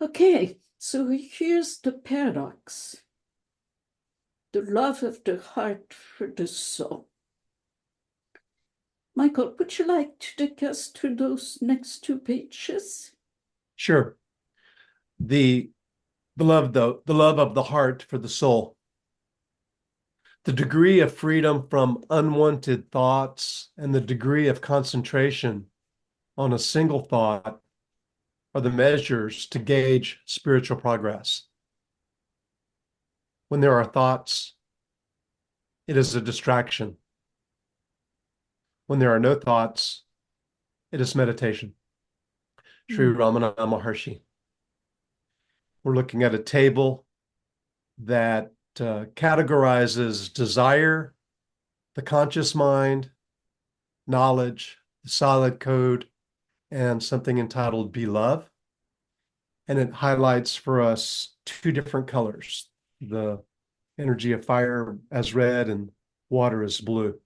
Okay, so here's the paradox. The love of the heart for the soul. Michael, would you like to take us through those next 2 pages? Sure. The love of the heart for the soul. The degree of freedom from unwanted thoughts and the degree of concentration on a single thought are the measures to gauge spiritual progress. When there are thoughts, it is a distraction. When there are no thoughts, it is meditation. Sri Ramana Maharshi. We're looking at a table that categorizes desire, the conscious mind, knowledge, the solid code, and something entitled Be Love. And it highlights for us 2 different colors, the energy of fire as red and water as blue.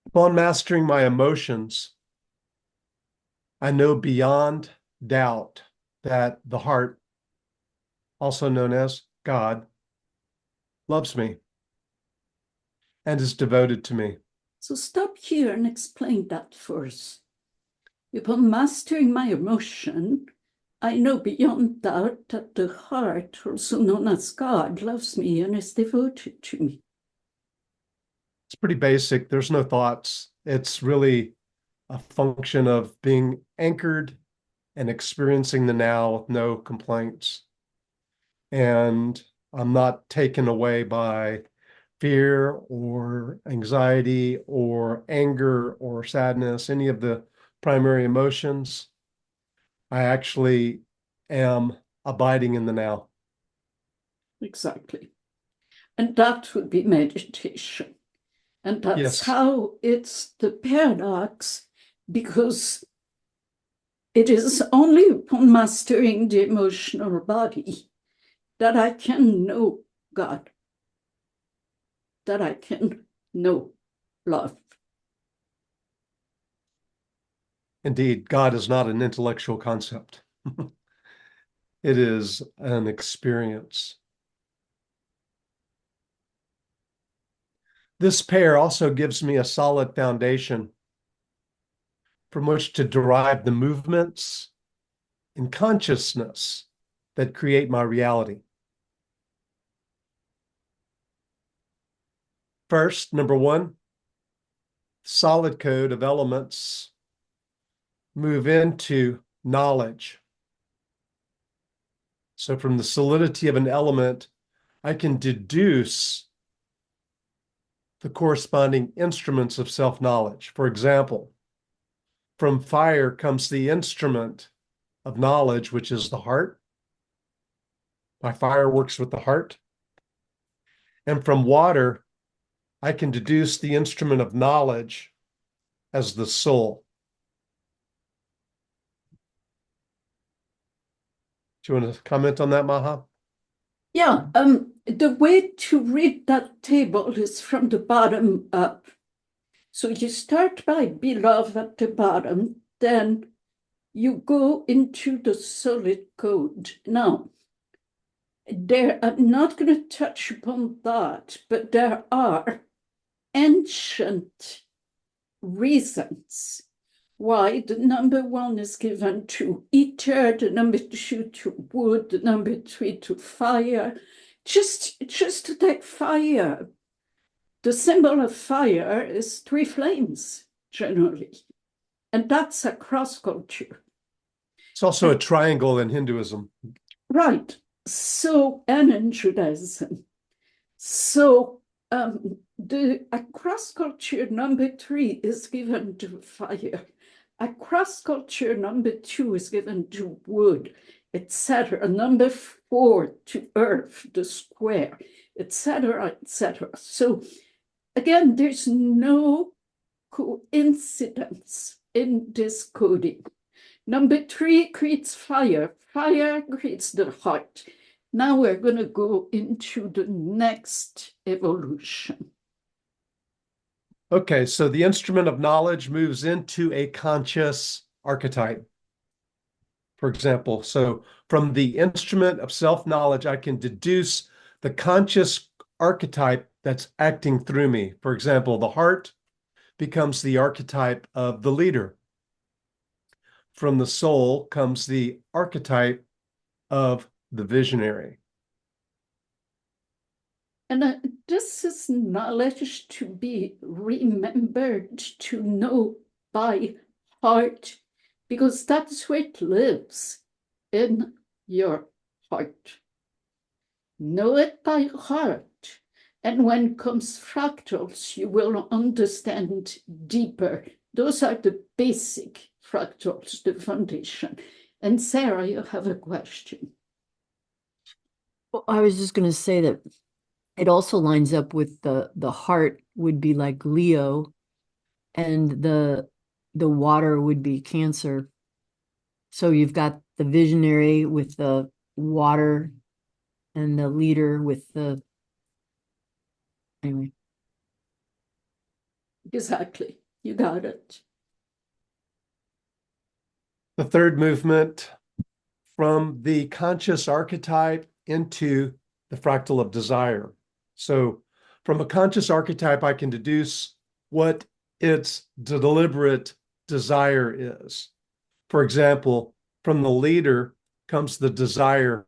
Upon mastering my emotions, I know beyond doubt that the heart, also known as God, loves me and is devoted to me. So stop here and explain that for us. Upon mastering my emotion, I know beyond doubt that the heart, also known as God, loves me and is devoted to me. It's pretty basic. There's no thoughts. It's really a function of being anchored and experiencing the now with no complaints. And I'm not taken away by fear or anxiety or anger or sadness, any of the primary emotions. I actually am abiding in the now. Exactly. And that would be meditation. And that's Yes. how it's the paradox, because it is only upon mastering the emotional body that I can know God, that I can know love. Indeed, God is not an intellectual concept. It is an experience. This pair also gives me a solid foundation from which to derive the movements in consciousness that create my reality. First, number 1, solid code of elements move into knowledge. So from the solidity of an element, I can deduce the corresponding instruments of self-knowledge. For example, from fire comes the instrument of knowledge, which is the heart. My fire works with the heart. And from water, I can deduce the instrument of knowledge as the soul. Do you want to comment on that, Maha? Yeah, the way to read that table is from the bottom up. So you start by beloved at the bottom, then you go into the solid code. Now, I'm not going to touch upon that, but there are ancient reasons why the number 1 is given to ether, the number 2 to wood, the number 3 to fire. Just to take fire, the symbol of fire is 3 flames, generally. And that's across culture. It's also a triangle in Hinduism. Right. So, and in Judaism. So, the across culture number 3 is given to fire. Across culture number 2 is given to wood, etc. Number 4 to earth, the square, etc., etc. So again, there's no coincidence in this coding. Number 3 creates fire. Fire creates the heart. Now we're going to go into the next evolution. Okay, so the instrument of knowledge moves into a conscious archetype. For example, so from the instrument of self-knowledge, I can deduce the conscious archetype that's acting through me. For example, the heart becomes the archetype of the leader. From the soul comes the archetype of the visionary. And this is knowledge to be remembered, to know by heart, because that's where it lives, in your heart. Know it by heart. And when comes fractals, you will understand deeper. Those are the basic fractals, the foundation. And Sarah, you have a question. Well, I was just going to say that it also lines up with the heart would be like Leo, and the water would be Cancer. So you've got the visionary with the water and the leader with the, anyway. Exactly. You got it. The third movement, from the conscious archetype into the fractal of desire. So from a conscious archetype, I can deduce what its deliberate desire is. For example, from the leader comes the desire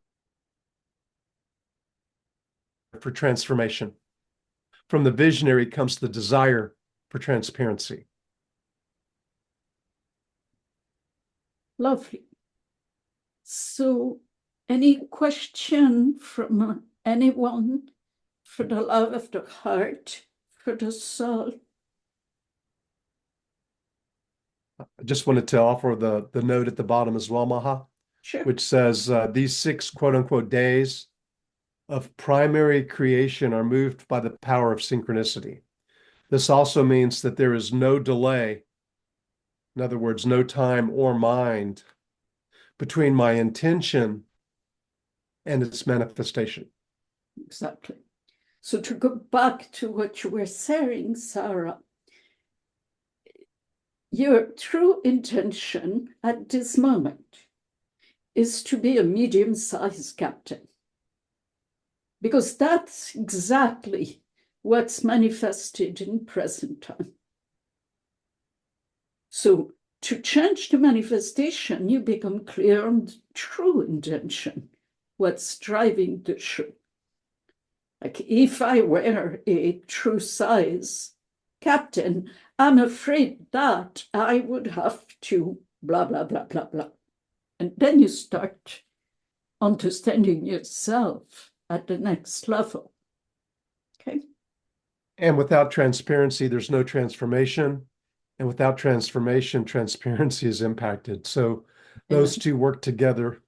for transformation. From the visionary comes the desire for transparency. Lovely. So, any question from anyone for the love of the heart, for the soul? I just wanted to offer the note at the bottom as well, Maha, Sure. which says these 6 quote unquote days of primary creation are moved by the power of synchronicity. This also means that there is no delay, in other words, no time or mind, between my intention and its manifestation. Exactly. So to go back to what you were saying, Sarah, your true intention at this moment is to be a medium-sized captain, because that's exactly what's manifested in present time. So to change the manifestation, you become clear on the true intention, what's driving the show. Like if I were a true size captain, I'm afraid that I would have to blah, blah, blah, blah, blah. And then you start understanding yourself at the next level. Okay. And without transparency, there's no transformation. And without transformation, transparency is impacted. So those two work together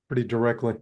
pretty directly.